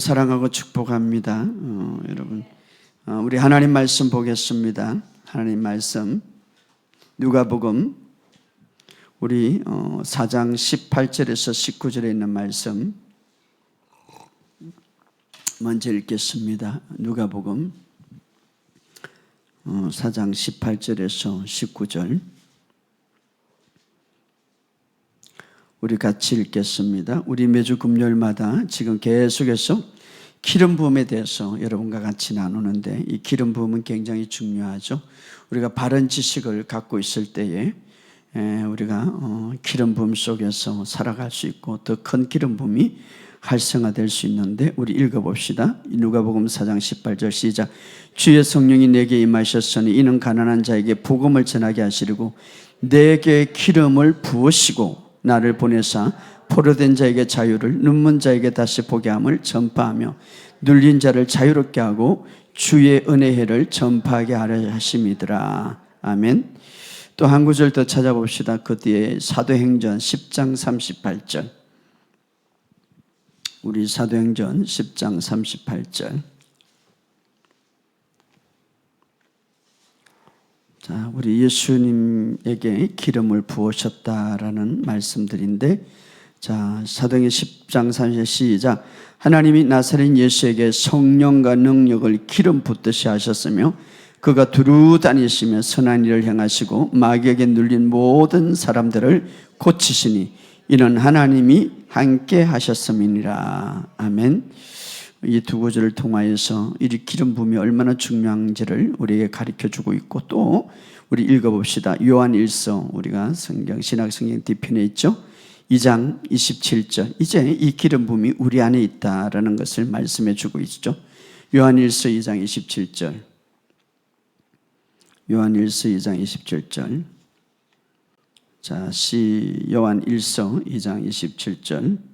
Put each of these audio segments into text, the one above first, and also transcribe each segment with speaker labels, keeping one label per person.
Speaker 1: 사랑하고 축복합니다. 여러분, 우리 하나님 말씀 보겠습니다. 하나님 말씀 누가복음 우리 4장 18절에서 19절에 있는 말씀 먼저 읽겠습니다. 누가복음 4장 18절에서 19절 우리 같이 읽겠습니다. 우리 매주 금요일마다 지금 계속해서 기름 부음에 대해서 여러분과 같이 나누는데, 이 기름 부음은 굉장히 중요하죠. 우리가 바른 지식을 갖고 있을 때에 우리가 기름 부음 속에서 살아갈 수 있고 더 큰 기름 부음이 활성화될 수 있는데, 우리 읽어봅시다. 누가복음 4장 18절 시작. 주의 성령이 내게 임하셨으니 이는 가난한 자에게 복음을 전하게 하시려고 내게 기름을 부으시고 나를 보내사 포로된 자에게 자유를, 눈먼 자에게 다시 보게 함을 전파하며 눌린 자를 자유롭게 하고 주의 은혜의 해를 전파하게 하려 하심이더라. 아멘. 또 한 구절 더 찾아봅시다. 그 뒤에 사도행전 10장 38절 우리 사도행전 10장 38절 자, 우리 예수님에게 기름을 부으셨다라는 말씀들인데, 자, 사도행전 10장 30절 시작. 하나님이 나사렛 예수에게 성령과 능력을 기름 붓듯이 하셨으며 그가 두루 다니시며 선한 일을 행하시고 마귀에게 눌린 모든 사람들을 고치시니 이는 하나님이 함께 하셨음이니라. 아멘. 이 두 구절을 통하여서 이 기름 부음이 얼마나 중요한지를 우리에게 가르쳐주고 있고, 또 우리 읽어봅시다. 요한 1서 우리가 신약 성경 뒤편에 있죠. 2장 27절 이제 이 기름 부음이 우리 안에 있다라는 것을 말씀해 주고 있죠. 요한 1서 2장 27절 요한 1서 2장 27절 자, 요한 1서 2장 27절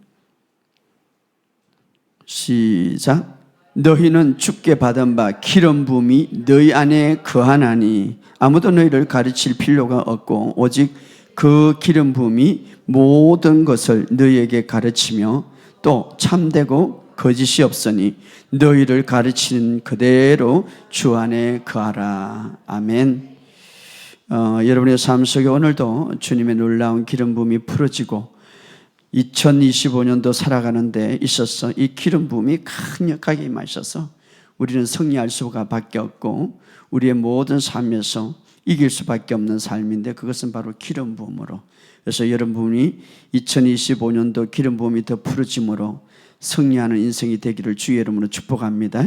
Speaker 1: 시작. 너희는 주께 받은 바 기름 부음이 너희 안에 거하나니 아무도 너희를 가르칠 필요가 없고 오직 그 기름 부음이 모든 것을 너희에게 가르치며 또 참되고 거짓이 없으니 너희를 가르치는 그대로 주 안에 거하라. 아멘. 여러분의 삶 속에 오늘도 주님의 놀라운 기름 부음이 풀어지고 2025년도 살아가는 데 있어서 이 기름 부음이 강력하게 임하셔서 우리는 승리할 수밖에 없고 우리의 모든 삶에서 이길 수밖에 없는 삶인데, 그것은 바로 기름 부음으로. 그래서 여러분이 2025년도 기름 부음이 더 풀어짐으로 승리하는 인생이 되기를 주의 이름으로 축복합니다.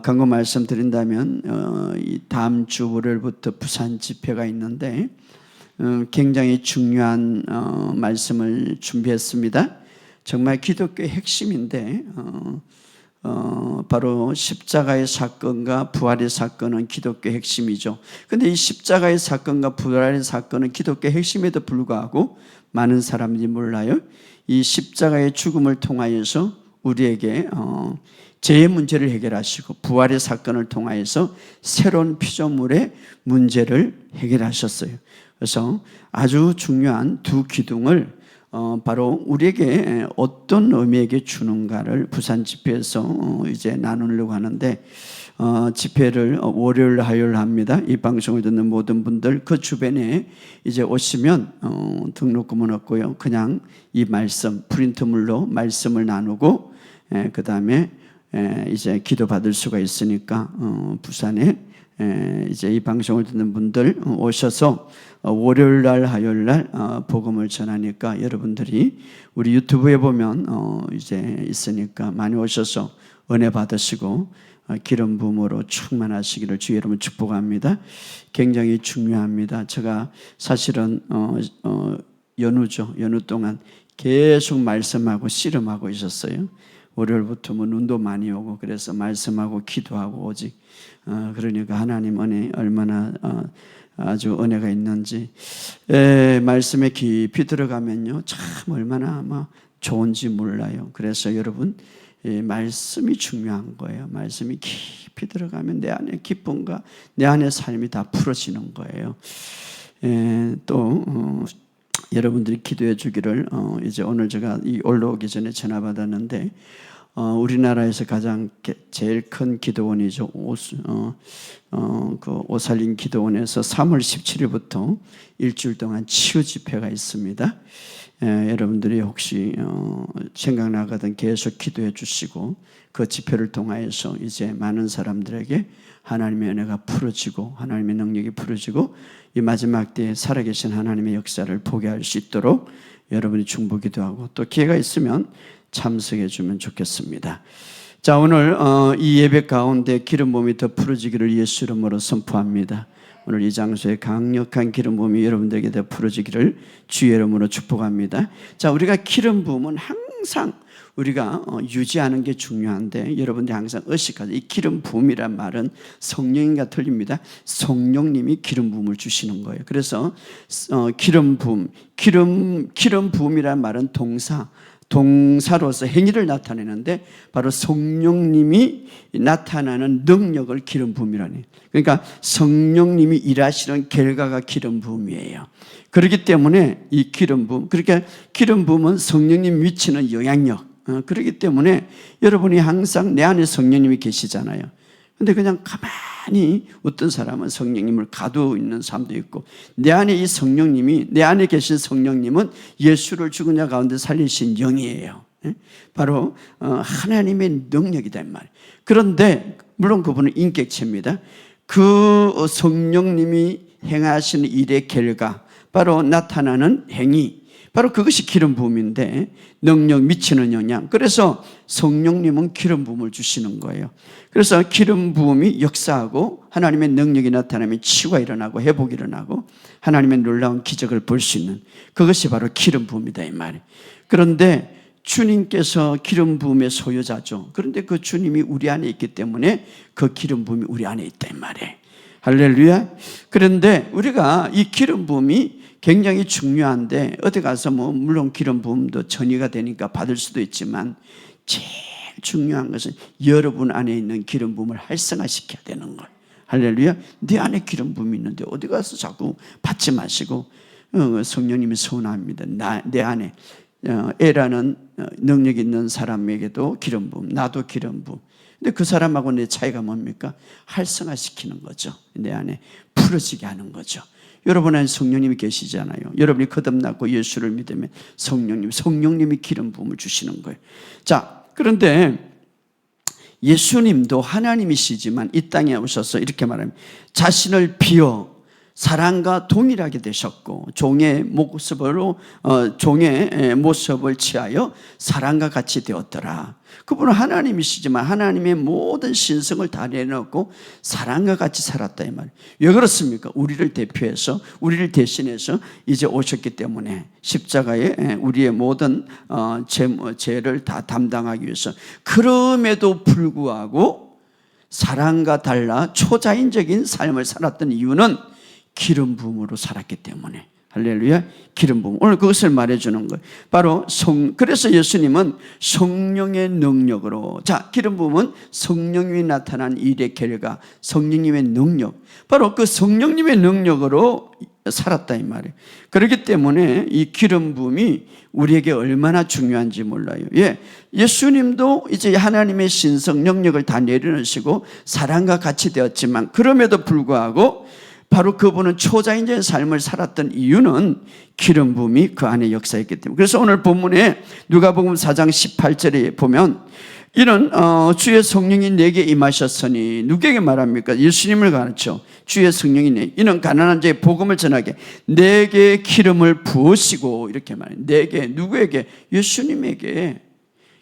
Speaker 1: 광고 말씀드린다면 이 다음 주 월요일부터 부산 집회가 있는데 굉장히 중요한 말씀을 준비했습니다. 정말 기독교의 핵심인데 바로 십자가의 사건과 부활의 사건은 기독교의 핵심이죠. 그런데 이 십자가의 사건과 부활의 사건은 기독교의 핵심에도 불구하고 많은 사람들이 몰라요. 이 십자가의 죽음을 통하여서 우리에게 죄의 문제를 해결하시고 부활의 사건을 통하여서 새로운 피조물의 문제를 해결하셨어요. 그래서 아주 중요한 두 기둥을 바로 우리에게 어떤 의미에게 주는가를 부산 집회에서 이제 나누려고 하는데, 집회를 월요일 화요일 합니다. 이 방송을 듣는 모든 분들 그 주변에 이제 오시면 등록금은 없고요, 그냥 이 말씀 프린트물로 말씀을 나누고 그 다음에 이제 기도 받을 수가 있으니까 부산에 이제 이 방송을 듣는 분들 오셔서 월요일 날 화요일 날 복음을 전하니까 여러분들이 우리 유튜브에 보면 이제 있으니까 많이 오셔서 은혜 받으시고 기름 부음으로 충만하시기를 주의 이름으로 축복합니다. 굉장히 중요합니다. 제가 사실은 연휴죠. 연휴 동안 계속 말씀하고 씨름하고 있었어요. 월요일부터 뭐 눈도 많이 오고 그래서 말씀하고 기도하고 오직 그러니까 하나님 은혜 얼마나 아주 은혜가 있는지, 말씀에 깊이 들어가면요 참 얼마나 좋은지 몰라요. 그래서 여러분 말씀이 중요한 거예요. 말씀이 깊이 들어가면 내 안에 기쁨과 내 안에 삶이 다 풀어지는 거예요. 또 여러분들이 기도해 주기를 이제 오늘 제가 올라오기 전에 전화 받았는데 우리나라에서 가장 제일 큰 기도원이죠. 그 오살린 기도원에서 3월 17일부터 일주일 동안 치유 집회가 있습니다. 여러분들이 혹시 생각나거든 계속 기도해 주시고 그 집회를 통하여서 이제 많은 사람들에게 하나님의 은혜가 풀어지고 하나님의 능력이 풀어지고 이 마지막 때에 살아계신 하나님의 역사를 보게 할 수 있도록 여러분이 중보기도하고 또 기회가 있으면 참석해 주면 좋겠습니다. 자, 오늘 이 예배 가운데 기름 부음이 더 풀어지기를 예수 이름으로 선포합니다. 오늘 이 장소에 강력한 기름 부음이 여러분들에게 더 풀어지기를 주의 이름으로 축복합니다. 자, 우리가 기름 부음은 항상 우리가 유지하는 게 중요한데 여러분들이 항상 의식하세요. 이 기름 부음이란 말은 성령님과 틀립니다. 성령님이 기름 부음을 주시는 거예요. 그래서 기름 부음, 기름 부음이란 말은 동사로서 행위를 나타내는데 바로 성령님이 나타나는 능력을 기름 부음이라니. 그러니까 성령님이 일하시는 결과가 기름 부음이에요. 그렇기 때문에 이 기름 부음, 그러니까 기름 부음은 성령님 미치는 영향력. 그렇기 때문에 여러분이 항상 내 안에 성령님이 계시잖아요. 근데 그냥 가만히 어떤 사람은 성령님을 가두고 있는 사람도 있고, 내 안에 이 성령님이, 내 안에 계신 성령님은 예수를 죽은 자 가운데 살리신 영이에요. 바로 하나님의 능력이다 이 말이에요. 그런데 물론 그분은 인격체입니다. 그 성령님이 행하시는 일의 결과, 바로 나타나는 행위, 바로 그것이 기름 부음인데 능력 미치는 영향. 그래서 성령님은 기름 부음을 주시는 거예요. 그래서 기름 부음이 역사하고 하나님의 능력이 나타나면 치유가 일어나고 회복이 일어나고 하나님의 놀라운 기적을 볼 수 있는 그것이 바로 기름 부음이다 이 말이에요. 그런데 주님께서 기름 부음의 소유자죠. 그런데 그 주님이 우리 안에 있기 때문에 그 기름 부음이 우리 안에 있다 이 말이에요. 할렐루야. 그런데 우리가 이 기름 부음이 굉장히 중요한데 어디 가서 물론 기름 부음도 전이가 되니까 받을 수도 있지만 제일 중요한 것은 여러분 안에 있는 기름 부음을 활성화시켜야 되는 거예요. 할렐루야. 네 안에 기름 부음이 있는데 어디 가서 자꾸 받지 마시고 성령님이 소원합니다. 내 안에 애라는 능력 있는 사람에게도 기름 부음, 나도 기름 부음. 근데 그 사람하고 내 차이가 뭡니까? 활성화시키는 거죠. 내 안에 풀어지게 하는 거죠. 여러분 안에 성령님이 계시잖아요. 여러분이 거듭났고 예수를 믿으면 성령님이 기름 부음을 주시는 거예요. 자, 그런데 예수님도 하나님이시지만 이 땅에 오셔서 이렇게 말합니다. 자신을 비워 사랑과 동일하게 되셨고 종의 모습을 취하여 사랑과 같이 되었더라. 그분은 하나님이시지만 하나님의 모든 신성을 다 내놓고 사랑과 같이 살았다 이 말이에요. 왜 그렇습니까? 우리를 대표해서 우리를 대신해서 이제 오셨기 때문에 십자가에 우리의 모든 죄를 다 담당하기 위해서. 그럼에도 불구하고 사랑과 달라 초자연적인 삶을 살았던 이유는 기름 부음으로 살았기 때문에. 할렐루야. 기름 부음. 오늘 그것을 말해주는 거예요. 바로 그래서 예수님은 성령의 능력으로. 자, 기름 부음은 성령님이 나타난 일의 결과, 성령님의 능력. 바로 그 성령님의 능력으로 살았다 이 말이에요. 그렇기 때문에 이 기름 부음이 우리에게 얼마나 중요한지 몰라요. 예수님도 이제 하나님의 신성 능력을 다 내려놓으시고 사랑과 같이 되었지만 그럼에도 불구하고 바로 그분은 초자연적인 삶을 살았던 이유는 기름 부음이 그 안에 역사했기 때문에. 그래서 오늘 본문에 누가복음 4장 18절에 보면 이는 주의 성령이 내게 임하셨으니 누구에게 말합니까? 예수님을 가르쳐 주의 성령이 이는 가난한 자의 복음을 전하게 내게 기름을 부으시고 이렇게 말해요. 내게, 누구에게? 예수님에게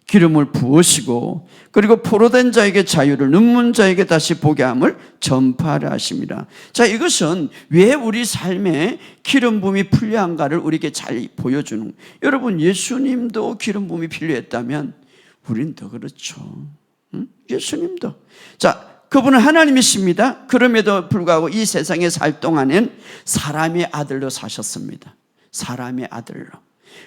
Speaker 1: 기름을 부으시고 그리고 포로된 자에게 자유를, 눈먼 자에게 다시 보게 함을 전파하려 하십니다. 자, 이것은 왜 우리 삶에 기름 부음이 필요한가를 우리에게 잘 보여주는 거예요. 여러분, 예수님도 기름 부음이 필요했다면 우린 더 그렇죠. 예수님도. 자, 그분은 하나님이십니다. 그럼에도 불구하고 이 세상에 살 동안엔 사람의 아들로 사셨습니다. 사람의 아들로.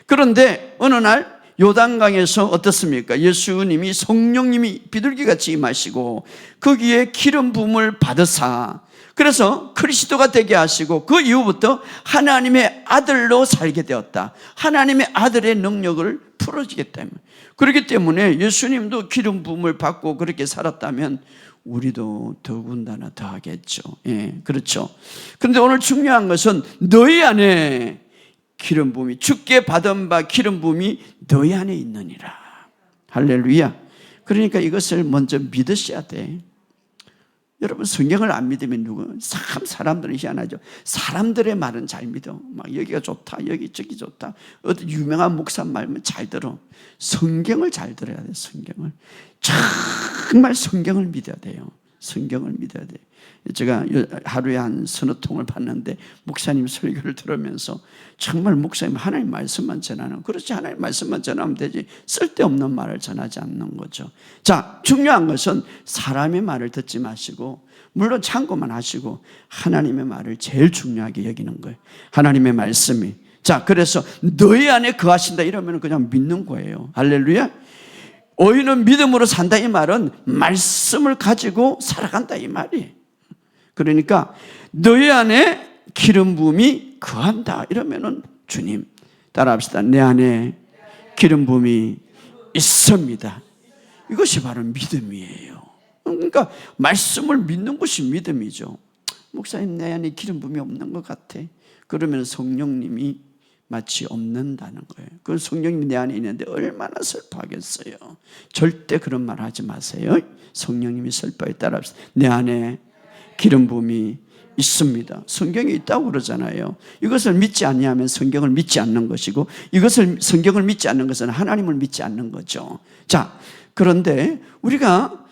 Speaker 1: 그런데 어느 날 요단강에서 어떻습니까? 예수님이 성령님이 비둘기같이 임하시고 거기에 기름 부음을 받으사 그래서 그리스도가 되게 하시고 그 이후부터 하나님의 아들로 살게 되었다. 하나님의 아들의 능력을 풀어지겠다. 그렇기 때문에 예수님도 기름 부음을 받고 그렇게 살았다면 우리도 더군다나 더 하겠죠. 예, 그렇죠. 그런데 오늘 중요한 것은 너희 안에 기름 부음이, 주께 받은 바 기름 부음이 너희 안에 있느니라. 할렐루야. 그러니까 이것을 먼저 믿으셔야 돼. 여러분, 성경을 안 믿으면 참 사람들은 희한하죠. 사람들의 말은 잘 믿어. 막 여기가 좋다, 여기 저기 좋다. 어떤 유명한 목사 말면 잘 들어. 성경을 잘 들어야 돼. 성경을 정말 성경을 믿어야 돼요. 성경을 믿어야 돼. 제가 하루에 한 서너 통을 봤는데 목사님 설교를 들으면서 정말 목사님 하나님 말씀만 전하는, 그렇지, 하나님 말씀만 전하면 되지 쓸데없는 말을 전하지 않는 거죠. 자, 중요한 것은 사람의 말을 듣지 마시고, 물론 참고만 하시고 하나님의 말을 제일 중요하게 여기는 거예요. 하나님의 말씀이. 자, 그래서 너희 안에 거하신다 이러면 그냥 믿는 거예요. 할렐루야. 의인은 믿음으로 산다 이 말은 말씀을 가지고 살아간다 이 말이에요. 그러니까 너희 안에 기름 부음이 거한다 이러면은 주님 따라합시다. 내 안에 기름 부음이 있습니다. 이것이 바로 믿음이에요. 그러니까 말씀을 믿는 것이 믿음이죠. 목사님, 내 안에 기름 부음이 없는 것 같아. 그러면 성령님이 마치 없는다는 거예요. 그 성령님이 내 안에 있는데 얼마나 슬퍼하겠어요. 절대 그런 말 하지 마세요. 성령님이 슬퍼에 따라합시다. 내 안에 기름 부음이 있습니다. 성경에 있다고 그러잖아요. 이것을 믿지 않냐면 성경을 믿지 않는 것이고, 이것을 성경을 믿지 않는 것은 하나님을 믿지 않는 거죠. 자, 그런데 우리가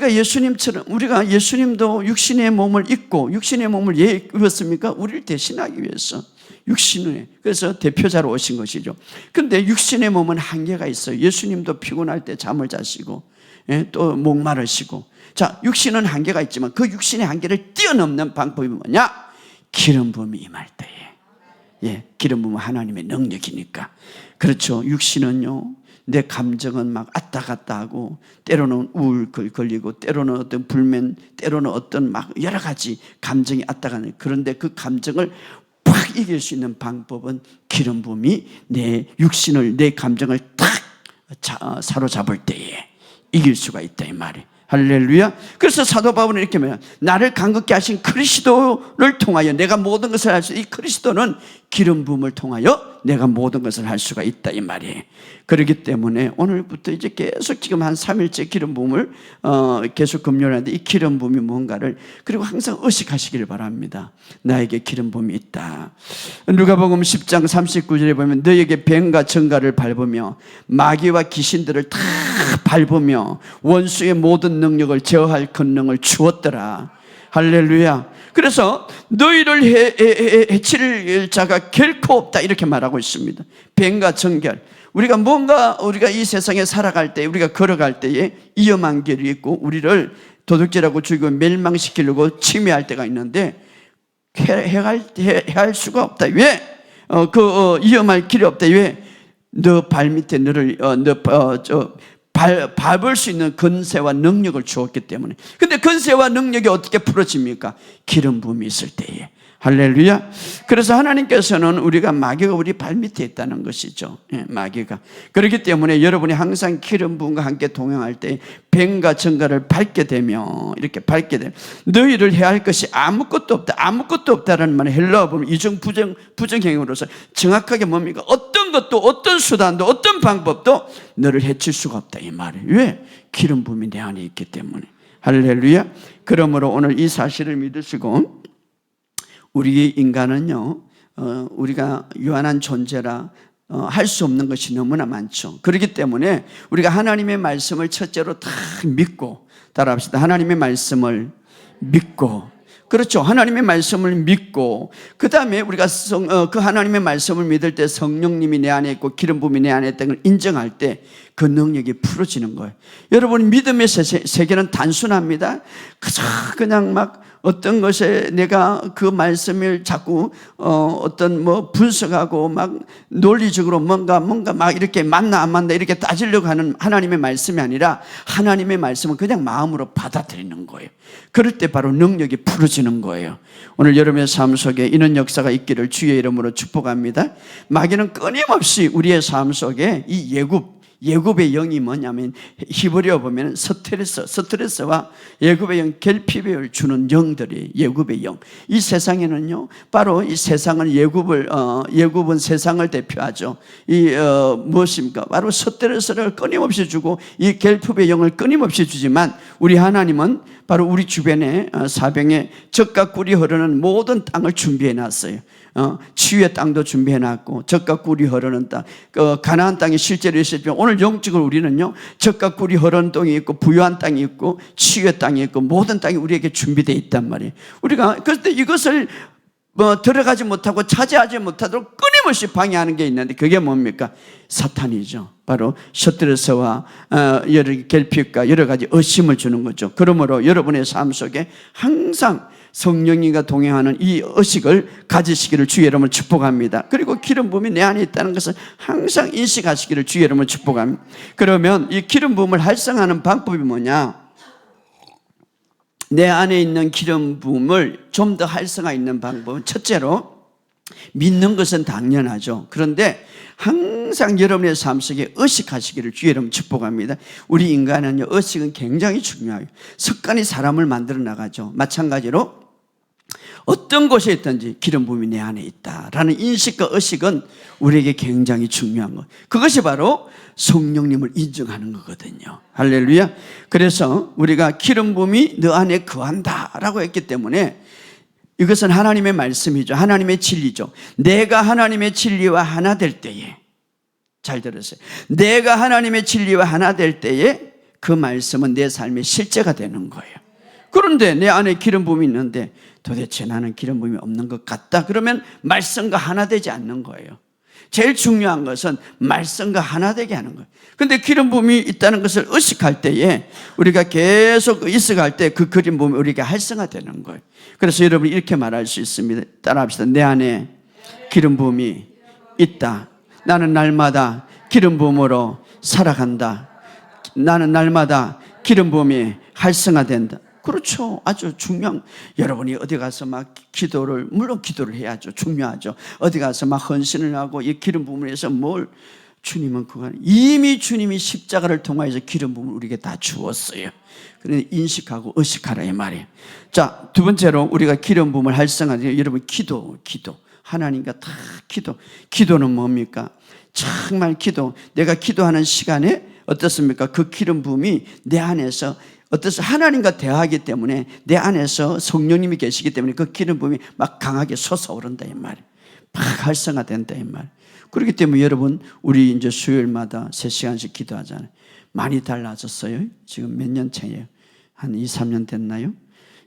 Speaker 1: 예수님처럼, 우리가 예수님도 육신의 몸을 입고, 육신의 몸을 왜 입었습니까? 우리를 대신하기 위해서. 육신에. 그래서 대표자로 오신 것이죠. 그런데 육신의 몸은 한계가 있어요. 예수님도 피곤할 때 잠을 자시고, 또 목마르시고. 자, 육신은 한계가 있지만 그 육신의 한계를 뛰어넘는 방법이 뭐냐? 기름 부음이 임할 때에. 예, 기름 부음은 하나님의 능력이니까. 그렇죠. 육신은요, 내 감정은 막 왔다 갔다 하고, 때로는 우울 걸리고, 때로는 어떤 불면, 때로는 어떤 막 여러 가지 감정이 왔다 가는. 그런데 그 감정을 팍 이길 수 있는 방법은 기름 부음이 내 육신을, 내 감정을 탁 사로잡을 때에 이길 수가 있다 이 말이에요. 할렐루야. 그래서 사도 바울은 이렇게 말해요. 나를 강건케 하신 그리스도를 통하여 내가 모든 것을 할 수, 이 그리스도는 기름 부음을 통하여 내가 모든 것을 할 수가 있다 이 말이에요. 그렇기 때문에 오늘부터 이제 계속 지금 한 3일째 기름 부음을 계속 금요일하는데, 이 기름 부음이 뭔가를, 그리고 항상 의식하시길 바랍니다. 나에게 기름 부음이 있다. 누가복음 10장 39절에 보면 너에게 뱀과 정갈을 밟으며 마귀와 귀신들을 다 밟으며 원수의 모든 능력을 제어할 권능을 주었더라. 할렐루야. 그래서 너희를 해칠 자가 결코 없다 이렇게 말하고 있습니다. 뱀과 정결. 우리가 이 세상에 살아갈 때, 우리가 걸어갈 때에 위험한 길이 있고 우리를 도둑질하고 죽이고 멸망시키려고 침해할 때가 있는데 해할 수가 없다. 왜? 위험할 길이 없다. 왜? 너 발밑에 너를 밟을 수 있는 권세와 능력을 주었기 때문에. 근데 권세와 능력이 어떻게 풀어집니까? 기름 부음이 있을 때에. 할렐루야. 그래서 하나님께서는 마귀가 우리 발밑에 있다는 것이죠. 예, 마귀가. 그렇기 때문에 여러분이 항상 기름 부음과 함께 동행할 때 뱀과 정갈을 밟게 되면, 이렇게 밟게 되면 너희를 해야 할 것이 아무것도 없다. 아무것도 없다라는 말은 헬라어 보면 이중 부정형으로서 정확하게 뭡니까? 어떤 것도, 어떤 수단도, 어떤 방법도 너를 해칠 수가 없다 이 말이에요. 왜? 기름 부음이 내 안에 있기 때문에. 할렐루야. 그러므로 오늘 이 사실을 믿으시고, 우리 인간은요, 우리가 유한한 존재라 할 수 없는 것이 너무나 많죠. 그렇기 때문에 우리가 하나님의 말씀을 첫째로 다 믿고, 따라합시다. 하나님의 말씀을 믿고, 그렇죠. 하나님의 말씀을 믿고, 그 다음에 우리가 그 하나님의 말씀을 믿을 때 성령님이 내 안에 있고 기름 부음이 내 안에 있다는 걸 인정할 때 그 능력이 풀어지는 거예요. 여러분, 믿음의 세계는 단순합니다. 그냥 막 어떤 것에 내가 그 말씀을 자꾸 어떤 뭐 분석하고 막 논리적으로 뭔가 막 이렇게 맞나 안 맞나 이렇게 따지려고 하는 하나님의 말씀이 아니라 하나님의 말씀은 그냥 마음으로 받아들이는 거예요. 그럴 때 바로 능력이 풀어지는 거예요. 오늘 여러분의 삶 속에 이런 역사가 있기를 주의 이름으로 축복합니다. 마귀는 끊임없이 우리의 삶 속에 이 예굽의 영이 뭐냐면 히브리어 보면 스트레스와 예굽의 영, 결핍을 주는 영들이 예굽의 영. 이 세상에는요, 바로 이 세상은 예굽은 세상을 대표하죠. 무엇입니까? 바로 스트레스를 끊임없이 주고 이 결핍의 영을 끊임없이 주지만 우리 하나님은 바로 우리 주변에 사병에 젖과 꿀이 흐르는 모든 땅을 준비해 놨어요. 치유의 땅도 준비해놨고 젖과 꿀이 흐르는 땅, 가나안 땅이 실제로 있었지만 오늘 영적으로 우리는요, 젖과 꿀이 흐르는 땅이 있고 부유한 땅이 있고 치유의 땅이 있고 모든 땅이 우리에게 준비되어 있단 말이에요. 우리가 그런데 이것을 들어가지 못하고 차지하지 못하도록 끊임없이 방해하는 게 있는데 그게 뭡니까? 사탄이죠. 바로 스트레스와 여러 결핍과 여러 가지 의심을 주는 거죠. 그러므로 여러분의 삶 속에 항상 성령님과 동행하는 이 의식을 가지시기를 주의 이름으로 축복합니다. 그리고 기름 부음이 내 안에 있다는 것을 항상 인식하시기를 주의 이름으로 축복합니다. 그러면 이 기름 부음을 활성화하는 방법이 뭐냐? 내 안에 있는 기름 부음을 좀 더 활성화 있는 방법은 첫째로 믿는 것은 당연하죠. 그런데 항상 여러분의 삶 속에 의식하시기를 주의 이름 축복합니다. 우리 인간은요, 의식은 굉장히 중요해요. 습관이 사람을 만들어 나가죠. 마찬가지로 어떤 곳에 있든지 기름 부음이 내 안에 있다라는 인식과 의식은 우리에게 굉장히 중요한 것. 그것이 바로 성령님을 인정하는 거거든요. 할렐루야. 그래서 우리가 기름 부음이 너 안에 거한다라고 했기 때문에 이것은 하나님의 말씀이죠. 하나님의 진리죠. 내가 하나님의 진리와 하나 될 때에, 잘 들으세요. 내가 하나님의 진리와 하나 될 때에 그 말씀은 내 삶의 실제가 되는 거예요. 그런데 내 안에 기름 부음이 있는데 도대체 나는 기름 부음이 없는 것 같다. 그러면 말씀과 하나 되지 않는 거예요. 제일 중요한 것은 말씀과 하나 되게 하는 거예요. 그런데 기름 부음이 있다는 것을 의식할 때에 우리가 계속 있어갈 때 그 기름 부음이 우리에게 활성화되는 거예요. 그래서 여러분이 이렇게 말할 수 있습니다. 따라합시다. 내 안에 기름 부음이 있다. 나는 날마다 기름 부음으로 살아간다. 나는 날마다 기름 부음이 활성화된다. 그렇죠. 아주 중요한. 여러분이 어디 가서 막 물론 기도를 해야죠. 중요하죠. 어디 가서 막 헌신을 하고 이 기름 부음을 해서 주님은 이미 주님이 십자가를 통하여서 기름 부음을 우리에게 다 주었어요. 그런데 인식하고 의식하라 이 말이에요. 자, 두 번째로 우리가 기름 부음을 활성화하는 여러분 기도. 하나님과 다 기도는 뭡니까? 정말 내가 기도하는 시간에 어떻습니까? 그 기름 부음이 내 안에서 하나님과 대화하기 때문에 내 안에서 성령님이 계시기 때문에 그 기름 부음이 막 강하게 솟아오른다 이 말이에요. 막 활성화된다 이 말이에요. 그렇기 때문에 여러분, 우리 이제 수요일마다 3시간씩 기도하잖아요. 많이 달라졌어요. 지금 몇 년 차예요? 한 2, 3년 됐나요?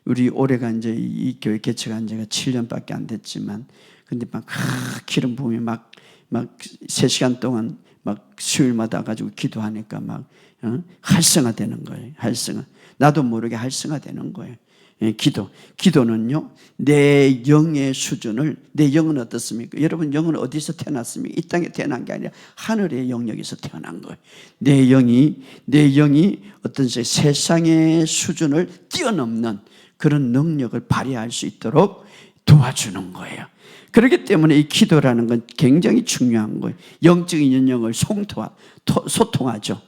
Speaker 1: 우리 올해가 이제 이 교회 개척한 지가 7년밖에 안 됐지만, 근데 막 기름 부음이 막 3시간 동안 막 수요일마다 가지고 기도하니까 막 활성화되는 거예요. 나도 모르게 활성화되는 거예요. 기도는요, 내 영의 수준을, 내 영은 어떻습니까? 여러분 영은 어디서 태어났습니까? 이 땅에 태어난 게 아니라 하늘의 영역에서 태어난 거예요. 내 영이 어떤 세상의 수준을 뛰어넘는 그런 능력을 발휘할 수 있도록 도와주는 거예요. 그렇기 때문에 이 기도라는 건 굉장히 중요한 거예요. 영적인 영역을 소통하죠.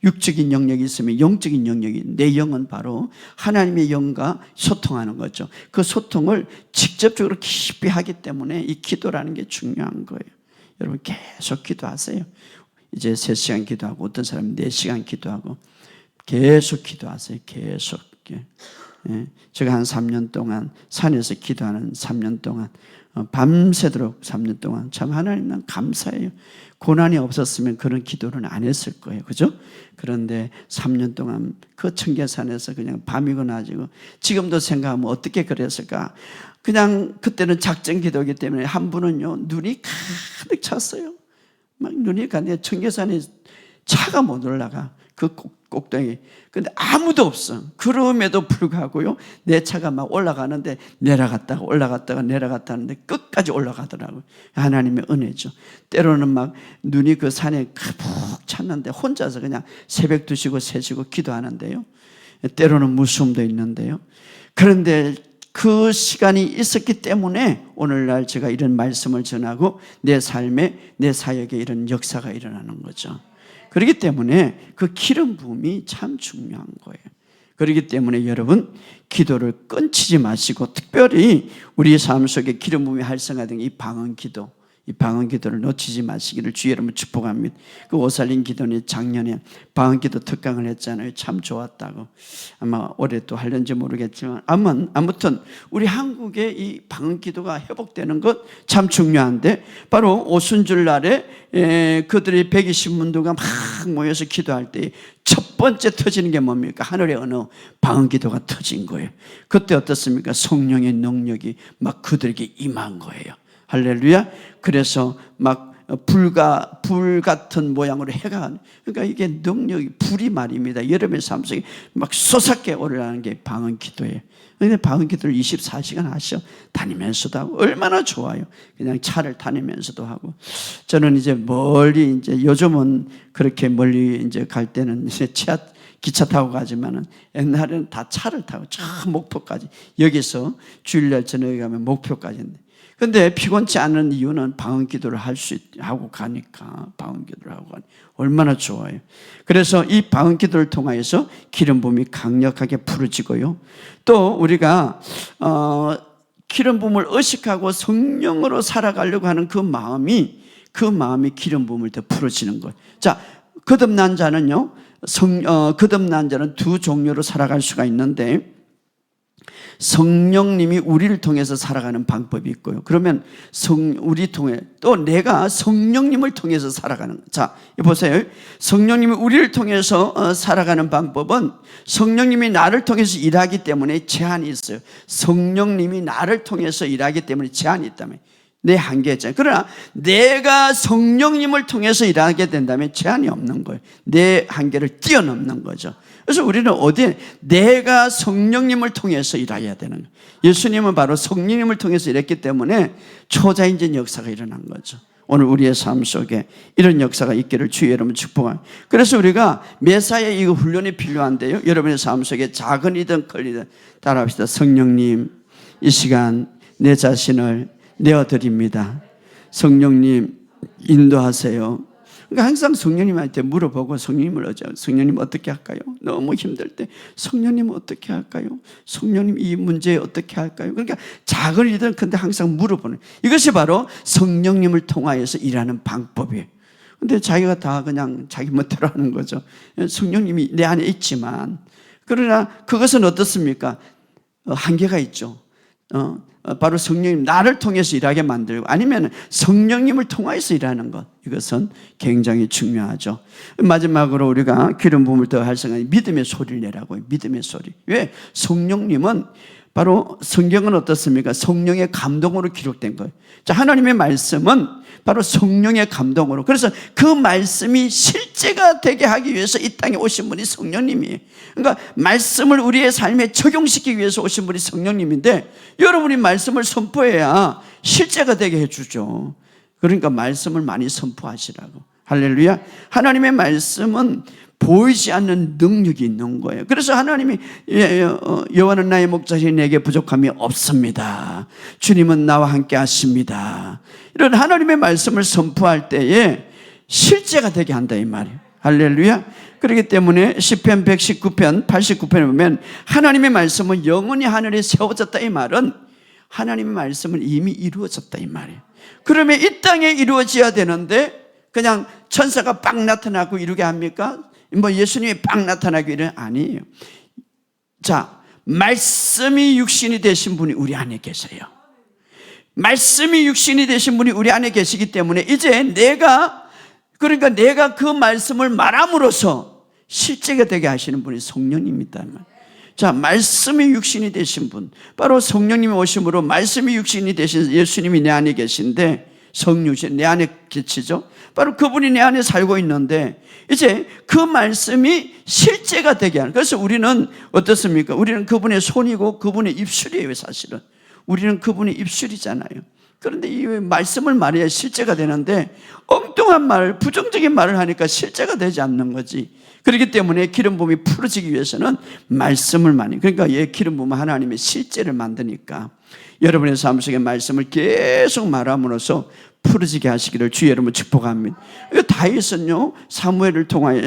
Speaker 1: 육적인 영역이 있으면 영적인 영역이, 내 영은 바로 하나님의 영과 소통하는 거죠. 그 소통을 직접적으로 깊이 하기 때문에 이 기도라는 게 중요한 거예요. 여러분 계속 기도하세요. 이제 3시간 기도하고 어떤 사람은 4시간 기도하고 계속 기도하세요. 계속. 제가 한 3년 동안 산에서 기도하는 3년 동안 밤새도록 3년 동안 참 하나님 난 감사해요. 고난이 없었으면 그런 기도는 안 했을 거예요. 그죠? 그런데 3년 동안 그 청계산에서 그냥 밤이고 낮이고, 지금도 생각하면 어떻게 그랬을까? 그냥 그때는 작전 기도이기 때문에 한 분은요, 눈이 가득 찼어요. 막 눈이 가득, 청계산에 차가 못 올라가. 그 꼭대기. 근데 아무도 없어. 그럼에도 불구하고요, 내 차가 막 올라가는데 내려갔다가 올라갔다가 내려갔다 하는데 끝까지 올라가더라고요. 하나님의 은혜죠. 때로는 막 눈이 그 산에 가득 찼는데 혼자서 그냥 새벽 2시고 3시고 기도하는데요. 때로는 무서움도 있는데요. 그런데 그 시간이 있었기 때문에 오늘날 제가 이런 말씀을 전하고 내 삶에, 내 사역에 이런 역사가 일어나는 거죠. 그렇기 때문에 그 기름 부음이 참 중요한 거예요. 그렇기 때문에 여러분, 기도를 끊치지 마시고 특별히 우리 삶 속에 기름 부음이 활성화된 이 방언 기도, 이 방언 기도를 놓치지 마시기를 주의 이름으로 축복합니다. 그 오살린 기도는 작년에 방언 기도 특강을 했잖아요. 참 좋았다고. 아마 올해 또 할는지 모르겠지만 아무튼 우리 한국의 이 방언 기도가 회복되는 것 참 중요한데, 바로 오순절 날에 그들이 120문도가 막 모여서 기도할 때 첫 번째 터지는 게 뭡니까? 하늘의 언어 방언 기도가 터진 거예요. 그때 어떻습니까? 성령의 능력이 막 그들에게 임한 거예요. 할렐루야. 그래서 막 불 같은 모양으로 해가, 그러니까 이게 능력이, 불이 말입니다. 여러분의 삶 속에 막 솟았게 오르라는 게 방언 기도예요. 그런데 방언 기도를 24시간 하셔 다니면서도 하고 얼마나 좋아요. 그냥 차를 다니면서도 하고. 저는 이제 멀리, 이제 요즘은 그렇게 멀리 이제 갈 때는 이제 기차 타고 가지만은 옛날에는 다 차를 타고 저 목포까지, 여기서 주일날 저녁에 가면 목표까지인데, 근데 피곤치 않은 이유는 방언 기도를 하고 가니까, 방언 기도를 하고 가니 얼마나 좋아요. 그래서 이 방언 기도를 통하여서 기름 부음이 강력하게 부러지고요. 또 우리가 기름 부음을 의식하고 성령으로 살아가려고 하는 그 마음이 기름 부음을 더 부러지는 거예요. 자, 거듭난 자는요, 거듭난 자는 두 종류로 살아갈 수가 있는데, 성령님이 우리를 통해서 살아가는 방법이 있고요. 그러면 우리 통해 또 내가 성령님을 통해서 살아가는. 자, 보세요. 성령님이 우리를 통해서 살아가는 방법은, 성령님이 나를 통해서 일하기 때문에 제한이 있어요. 성령님이 나를 통해서 일하기 때문에 제한이 있다면 내 한계잖아요. 그러나 내가 성령님을 통해서 일하게 된다면 제한이 없는 거예요. 내 한계를 뛰어넘는 거죠. 그래서 우리는 어디에, 내가 성령님을 통해서 일해야 되는 거예요. 예수님은 바로 성령님을 통해서 일했기 때문에 초자연적 역사가 일어난 거죠. 오늘 우리의 삶 속에 이런 역사가 있기를 주의 여러분 축복합니다. 그래서 우리가 매사에 이 훈련이 필요한데요, 여러분의 삶 속에 작은 일이든 큰 일이든 따라합시다. 성령님, 이 시간 내 자신을 내어드립니다. 성령님 인도하세요. 그러니까 항상 성령님한테 물어보고, 성령님 어떻게 할까요? 너무 힘들 때 성령님 어떻게 할까요? 성령님 이 문제에 어떻게 할까요? 그러니까 작은 일이든 큰데 항상 물어보는, 이것이 바로 성령님을 통하여서 일하는 방법이에요. 근데 자기가 다 그냥 자기 멋대로 하는 거죠. 성령님이 내 안에 있지만, 그러나 그것은 어떻습니까? 한계가 있죠. 바로 성령님 나를 통해서 일하게 만들고, 아니면 성령님을 통해서 일하는 것, 이것은 굉장히 중요하죠. 마지막으로 우리가 기름 부음을 더 활성화하는 믿음의 소리를 내라고요. 믿음의 소리. 왜? 성령님은 바로, 성경은 어떻습니까? 성령의 감동으로 기록된 거예요. 자, 하나님의 말씀은 바로 성령의 감동으로, 그래서 그 말씀이 실제가 되게 하기 위해서 이 땅에 오신 분이 성령님이에요. 그러니까 말씀을 우리의 삶에 적용시키기 위해서 오신 분이 성령님인데, 여러분이 말씀을 선포해야 실제가 되게 해주죠. 그러니까 말씀을 많이 선포하시라고. 할렐루야. 하나님의 말씀은 보이지 않는 능력이 있는 거예요. 그래서 하나님이 여호와는 나의 목자시니 내게 부족함이 없습니다. 주님은 나와 함께 하십니다. 이런 하나님의 말씀을 선포할 때에 실제가 되게 한다 이 말이에요. 할렐루야. 그렇기 때문에 시편 119편 89편에 보면 하나님의 말씀은 영원히 하늘에 세워졌다 이 말은, 하나님의 말씀은 이미 이루어졌다 이 말이에요. 그러면 이 땅에 이루어져야 되는데 그냥 천사가 빡 나타나고 이루게 합니까? 뭐 예수님이 빡 나타나기 이런, 아니에요. 자, 말씀이 육신이 되신 분이 우리 안에 계세요. 말씀이 육신이 되신 분이 우리 안에 계시기 때문에 이제 내가 그 말씀을 말함으로써 실제가 되게 하시는 분이 성령님이다. 자, 말씀이 육신이 되신 분, 바로 성령님이 오심으로 말씀이 육신이 되신 예수님이 내 안에 계신데, 성육신, 내 안에 계시죠. 바로 그분이 내 안에 살고 있는데 이제 그 말씀이 실제가 되게 하는. 그래서 우리는 어떻습니까? 우리는 그분의 손이고 그분의 입술이에요. 사실은 우리는 그분의 입술이잖아요. 그런데 이 말씀을 말해야 실제가 되는데 엉뚱한 말, 부정적인 말을 하니까 실제가 되지 않는 거지. 그렇기 때문에 기름 부음이 풀어지기 위해서는 말씀을 많이, 그러니까 기름 부음은 하나님의 실제를 만드니까 여러분의 삶 속에 말씀을 계속 말함으로써 풀어지게 하시기를 주의 이름으로 축복합니다. 다윗은요, 사무엘을 통하여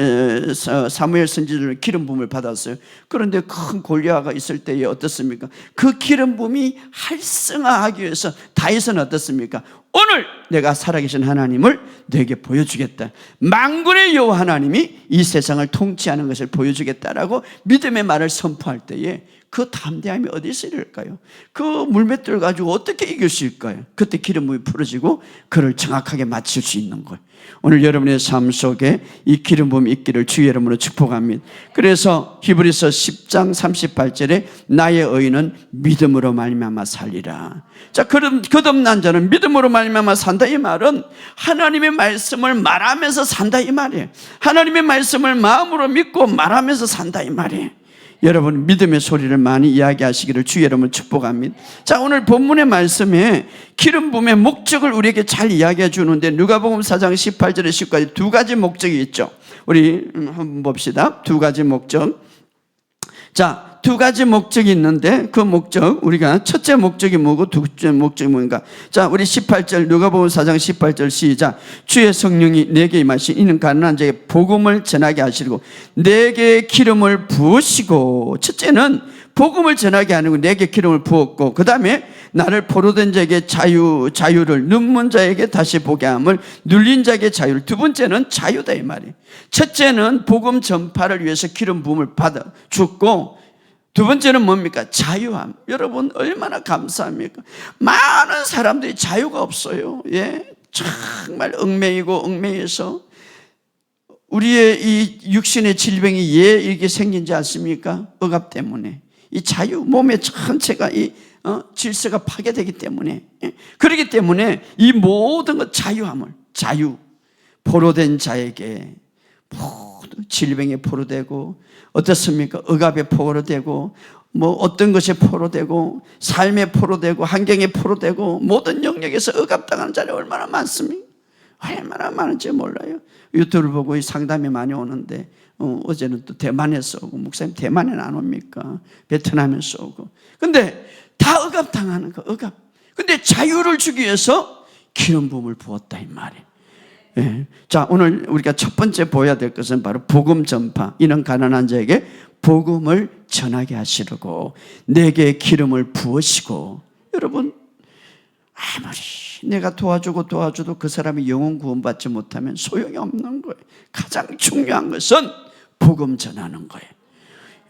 Speaker 1: 사무엘 선지자를 기름 부음을 받았어요. 그런데 큰 골리앗가 있을 때에 어떻습니까? 그 기름 부음이 활성화하기 위해서 다윗은 어떻습니까? 오늘 내가 살아계신 하나님을 너에게 보여주겠다. 만군의 여호와 하나님이 이 세상을 통치하는 것을 보여주겠다라고 믿음의 말을 선포할 때에 그 담대함이 어디서 이럴까요? 그 물맷돌 가지고 어떻게 이길 수 있을까요? 그때 기름 부음이 풀어지고 그를 정확하게 맞출 수 있는 거예요. 오늘 여러분의 삶 속에 이 기름 부음이 있기를 주의 이름으로 축복합니다. 그래서 히브리서 10장 38절에 나의 의인은 믿음으로 말미암아 살리라. 자, 거듭난 자는 믿음으로 말미암아 산다. 이 말은 하나님의 말씀을 말하면서 산다 이 말이에요. 하나님의 말씀을 마음으로 믿고 말하면서 산다 이 말이에요. 여러분 믿음의 소리를 많이 이야기하시기를 주의 이름으로 축복합니다. 자, 오늘 본문의 말씀에 기름 부음의 목적을 우리에게 잘 이야기해 주는데 누가복음 4장 18절에 10까지 두 가지 목적이 있죠. 우리 한번 봅시다. 두 가지 목적. 자, 두 가지 목적이 있는데 그 목적, 우리가 첫째 목적이 뭐고 둘째 목적이 뭔가. 자, 우리 18절 누가복음 4장 18절 시작. 주의 성령이 내게 임하시니 이는 가난한 자에게 복음을 전하게 하시고 내게 기름을 부으시고. 첫째는 복음을 전하게 하는 거, 내게 기름을 부었고, 그 다음에 나를 포로된 자에게 자유를, 눈먼 자에게 다시 보게 함을, 눌린 자에게 자유를. 두 번째는 자유다 이 말이에요. 첫째는 복음 전파를 위해서 기름 부음을 받아 줬고, 두 번째는 뭡니까? 자유함. 여러분 얼마나 감사합니까? 많은 사람들이 자유가 없어요. 예, 정말 얽매여서 우리의 이 육신의 질병이 왜 이렇게 생긴지 아십니까? 억압 때문에. 이 자유, 몸의 전체가 이 질서가 파괴되기 때문에. 그렇기 때문에 이 모든 것 자유함을, 자유, 포로된 자에게 모든 질병에 포로되고, 어떻습니까? 억압에 포로되고, 뭐 어떤 것에 포로되고, 삶에 포로되고, 환경에 포로되고, 모든 영역에서 억압당하는 자들이 얼마나 많습니까? 얼마나 많은지 몰라요. 유튜브를 보고 상담이 많이 오는데 어제는 또 대만에서 오고, 목사님 대만에는 안 옵니까? 베트남에서 오고. 근데 다 억압당하는 거, 억압. 근데 자유를 주기 위해서 기름 부음을 부었다 이 말이에요. 예. 자, 오늘 우리가 첫 번째 보여야 될 것은 바로 복음 전파. 이는 가난한 자에게 복음을 전하게 하시려고 내게 기름을 부으시고. 여러분 아무리 내가 도와줘도 그 사람이 영혼 구원받지 못하면 소용이 없는 거예요. 가장 중요한 것은 복음 전하는 거예요.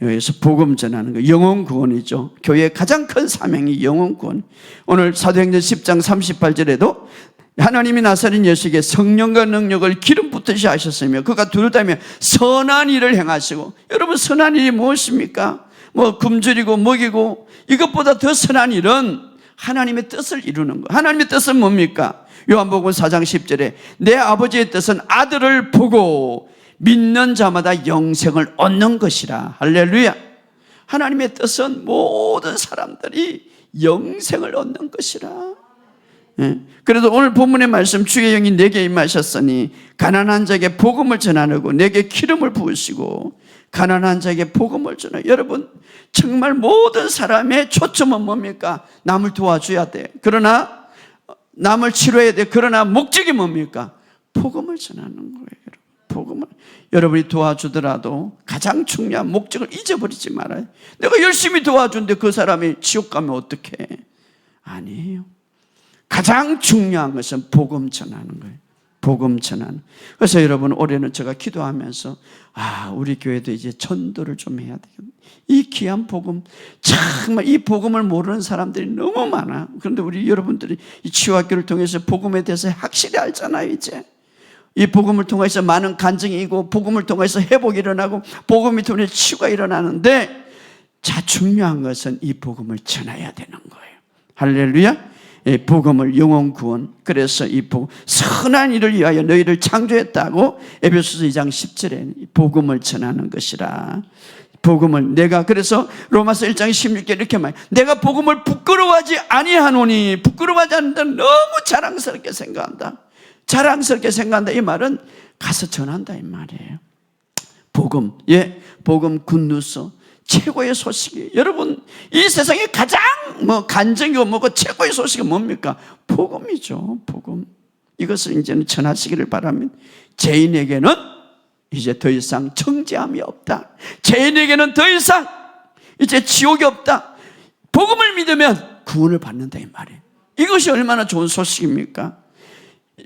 Speaker 1: 여기서 복음 전하는 거, 영혼 구원이죠. 교회의 가장 큰 사명이 영혼 구원. 오늘 사도행전 10장 38절에도 하나님이 나사렛 예수에게 성령과 능력을 기름 붓듯이 하셨으며 그가 두루다며 선한 일을 행하시고. 여러분 선한 일이 무엇입니까? 뭐 굶주리고 먹이고. 이것보다 더 선한 일은 하나님의 뜻을 이루는 거. 하나님의 뜻은 뭡니까? 요한복음 4장 10절에 내 아버지의 뜻은 아들을 보고 믿는 자마다 영생을 얻는 것이라. 할렐루야. 하나님의 뜻은 모든 사람들이 영생을 얻는 것이라. 예. 그래도 오늘 본문의 말씀 주의 영이 내게 임하셨으니 가난한 자에게 복음을 전하려고 내게 기름을 부으시고. 가난한 자에게 복음을 전하. 여러분 정말 모든 사람의 초점은 뭡니까? 남을 도와줘야 돼. 그러나 남을 치료해야 돼. 그러나 목적이 뭡니까? 복음을 전하는 거예요. 복음을. 여러분이 도와주더라도 가장 중요한 목적을 잊어버리지 말아요. 내가 열심히 도와주는데 그 사람이 지옥 가면 어떡해? 아니에요. 가장 중요한 것은 복음 전하는 거예요. 복음 전하는. 그래서 여러분 올해는 제가 기도하면서 우리 교회도 이제 전도를 좀 해야 되겠네. 이 귀한 복음, 정말 이 복음을 모르는 사람들이 너무 많아. 그런데 우리 여러분들이 이 치유학교를 통해서 복음에 대해서 확실히 알잖아요. 이제 이 복음을 통해서 많은 간증이 있고 복음을 통해서 회복이 일어나고 복음을 통해 치유가 일어나는데, 자 중요한 것은 이 복음을 전해야 되는 거예요. 할렐루야. 복음을 영혼 구원. 그래서 이 복음, 선한 일을 위하여 너희를 창조했다고 에베소서 2장 10절에 복음을 전하는 것이라. 복음을 내가 그래서 로마서 1장 16절 이렇게 말해. 내가 복음을 부끄러워하지 아니하노니. 부끄러워하지 않는다. 너무 자랑스럽게 생각한다. 자랑스럽게 생각한다. 이 말은 가서 전한다 이 말이에요. 복음, 복음 굿뉴스, 최고의 소식이. 여러분, 이 세상에 가장 간증이고 뭐고 최고의 소식이 뭡니까? 복음이죠. 복음. 이것을 이제는 전하시기를 바랍니다. 죄인에게는 이제 더 이상 정죄함이 없다. 죄인에게는 더 이상 이제 지옥이 없다. 복음을 믿으면 구원을 받는다 이 말이에요. 이것이 얼마나 좋은 소식입니까?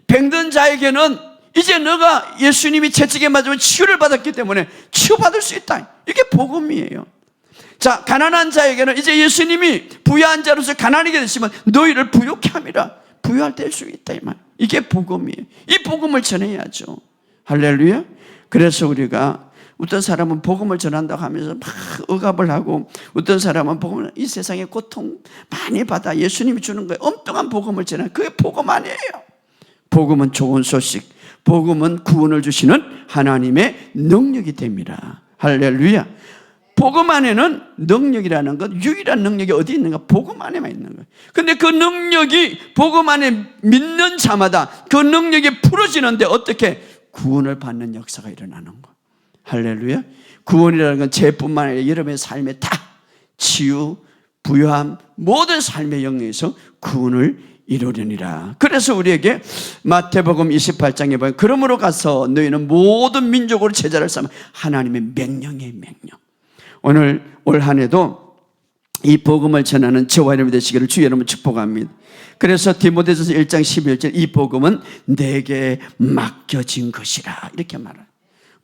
Speaker 1: 병든 자에게는 이제 너가 예수님이 채찍에 맞으면 치유를 받았기 때문에 치유받을 수 있다. 이게 복음이에요. 자, 가난한 자에게는 이제 예수님이 부유한 자로서 가난하게 되시면 너희를 부유케 함이라. 부유할 될 수 있다 이 말. 이게 복음이에요. 이 복음을 전해야죠. 할렐루야. 그래서 우리가 어떤 사람은 복음을 전한다고 하면서 막 억압을 하고, 어떤 사람은 복음을 이 세상에 고통 많이 받아 예수님이 주는 거예요. 엉뚱한 복음을 전해. 그게 복음 아니에요. 복음은 좋은 소식, 복음은 구원을 주시는 하나님의 능력이 됩니다. 할렐루야. 복음 안에는 능력이라는 것, 유일한 능력이 어디 있는가? 복음 안에만 있는 거예요. 근데 그 능력이 복음 안에 믿는 자마다 그 능력이 풀어지는데 어떻게? 구원을 받는 역사가 일어나는 거. 할렐루야. 구원이라는 건 죄뿐만 아니라 여러분의 삶에 다 치유, 부유함, 모든 삶의 영역에서 구원을 이루려니라. 그래서 우리에게 마태복음 28장에 보면 그러므로 가서 너희는 모든 민족으로 제자를 삼아. 하나님의 명령의 명령. 오늘 올 한 해도 이 복음을 전하는 저와 여러분 되시기를 주 여러분 축복합니다. 그래서 디모데전서 1장 11절 이 복음은 내게 맡겨진 것이라 이렇게 말해요.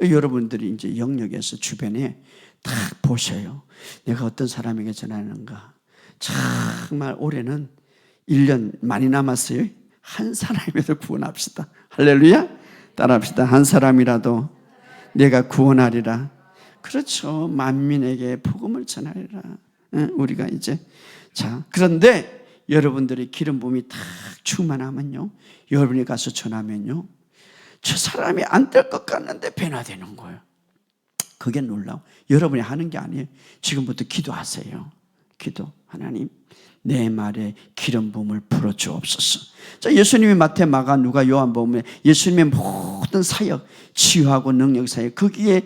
Speaker 1: 여러분들이 이제 영역에서 주변에 딱 보셔요. 내가 어떤 사람에게 전하는가. 정말 올해는 1년 많이 남았어요. 한 사람이라도 구원합시다. 할렐루야. 따라합시다. 한 사람이라도 내가 구원하리라. 그렇죠. 만민에게 복음을 전하리라. 우리가 이제 자, 그런데 여러분들이 기름 부음이 딱 충만하면요, 여러분이 가서 전하면요, 저 사람이 안 될 것 같는데 변화되는 거예요. 그게 놀라워. 여러분이 하는 게 아니에요. 지금부터 기도하세요. 기도. 하나님, 내 말에 기름 부음을 불어 주옵소서. 자, 예수님이 마태, 마가, 누가, 요한복음에 예수님의 모든 사역, 치유하고 능력 사역, 거기에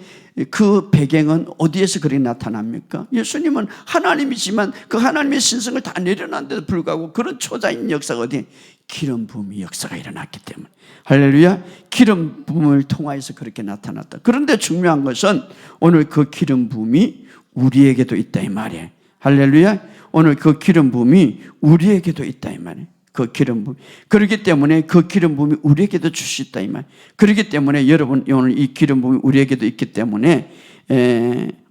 Speaker 1: 그 배경은 어디에서 그렇게 나타납니까? 예수님은 하나님이지만 그 하나님의 신성을 다 내려놨는데도 불구하고 그런 초자인 역사가 어디? 기름 부음의 역사가 일어났기 때문에. 할렐루야. 기름 부음을 통하여서 그렇게 나타났다. 그런데 중요한 것은 오늘 그 기름 부음이 우리에게도 있다 이 말이에요. 할렐루야. 오늘 그 기름 부음이 우리에게도 있다 이 말이에요. 그 기름 부음. 그렇기 때문에 그 기름 부음이 우리에게도 주셨다 이 말. 그렇기 때문에 여러분 오늘 이 기름 부음이 우리에게도 있기 때문에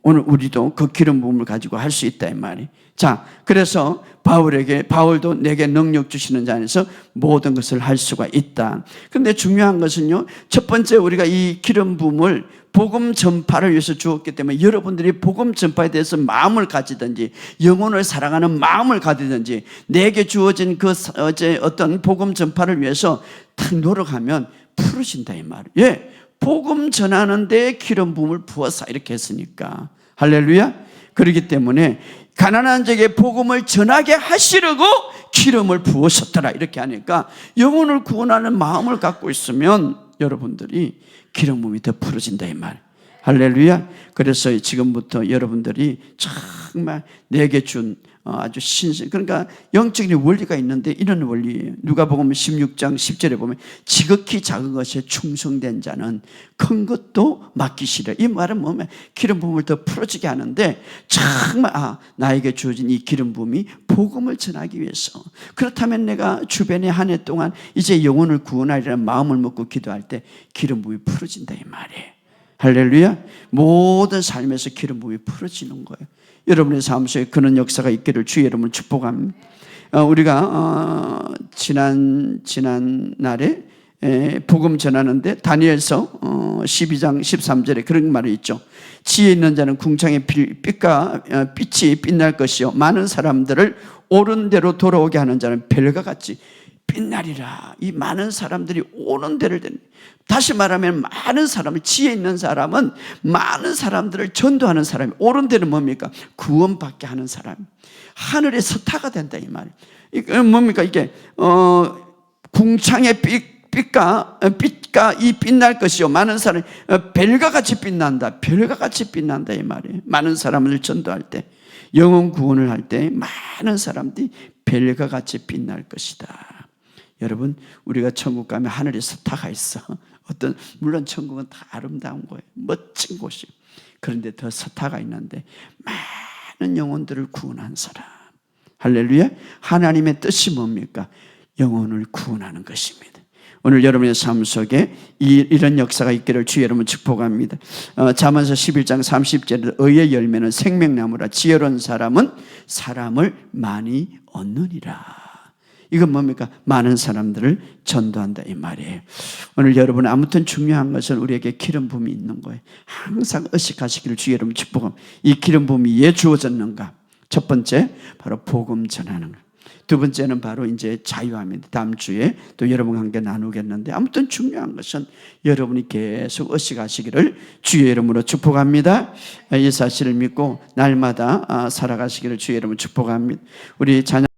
Speaker 1: 오늘 우리도 그 기름 부음을 가지고 할 수 있다 이 말이. 자, 그래서 바울도 내게 능력 주시는 자 안에서 모든 것을 할 수가 있다. 그런데 중요한 것은요, 첫 번째 우리가 이 기름 부음을 복음 전파를 위해서 주었기 때문에 여러분들이 복음 전파에 대해서 마음을 가지든지 영혼을 사랑하는 마음을 가지든지 내게 주어진 그 어떤 복음 전파를 위해서 탁 노력하면 풀어진다 이 말이에요. 예, 복음 전하는데 기름 부음을 부어서 이렇게 했으니까. 할렐루야. 그렇기 때문에 가난한 자에게 복음을 전하게 하시려고 기름을 부으셨더라 이렇게 하니까 영혼을 구원하는 마음을 갖고 있으면 여러분들이 기름 부음이 더 풀어진다 이 말. 할렐루야. 그래서 지금부터 여러분들이 정말 내게 준 아주 그러니까 영적인 원리가 있는데 이런 원리예요. 누가복음 16장 10절에 보면 지극히 작은 것에 충성된 자는 큰 것도 맡기시라. 이 말은 뭐냐면 기름 부음을 더 풀어지게 하는데 정말 나에게 주어진 이 기름 부음이 복음을 전하기 위해서. 그렇다면 내가 주변에 한 해 동안 이제 영혼을 구원하리라는 마음을 먹고 기도할 때 기름 부음이 풀어진다 이 말이에요. 할렐루야. 모든 삶에서 기름 부음이 풀어지는 거예요. 여러분의 삶 속에 그런 역사가 있기를 주 여러분을 축복합니다. 우리가 지난 날에 복음 전하는데 다니엘서 12장 13절에 그런 말이 있죠. 지혜 있는 자는 궁창의 빛이 빛날 것이요 많은 사람들을 옳은 대로 돌아오게 하는 자는 별과 같이 빛나리라. 이 많은 사람들이 옳은 대를 다시 말하면 많은 사람을, 지혜 있는 사람은 많은 사람들을 전도하는 사람이, 옳은 대는 뭡니까? 구원받게 하는 사람, 하늘의 스타가 된다 이 말이에요. 이게 뭡니까? 이게 궁창의 빛과 이 빛날 것이요 많은 사람이 별과 같이 빛난다. 별과 같이 빛난다 이 말이에요. 많은 사람을 전도할 때, 영혼 구원을 할 때 많은 사람들이 별과 같이 빛날 것이다. 여러분, 우리가 천국 가면 하늘에 스타가 있어. 물론 천국은 다 아름다운 거예요. 멋진 곳이에요. 그런데 더 스타가 있는데 많은 영혼들을 구원한 사람. 할렐루야. 하나님의 뜻이 뭡니까? 영혼을 구원하는 것입니다. 오늘 여러분의 삶 속에 이런 역사가 있기를 주 여러분 축복합니다. 잠언서 11장 30절에 의의 열매는 생명나무라 지혜로운 사람은 사람을 많이 얻느니라. 이건 뭡니까? 많은 사람들을 전도한다 이 말이에요. 오늘 여러분, 아무튼 중요한 것은 우리에게 기름 부음이 있는 거예요. 항상 의식하시기를 주 여러분 축복합니다. 이 기름 부음이 왜 주어졌는가? 첫 번째 바로 복음 전하는 것. 두 번째는 바로 이제 자유함입니다. 다음 주에 또 여러분과 함께 나누겠는데, 아무튼 중요한 것은 여러분이 계속 의식하시기를 주의 이름으로 축복합니다. 이 사실을 믿고 날마다 살아가시기를 주의 이름으로 축복합니다. 우리 자녀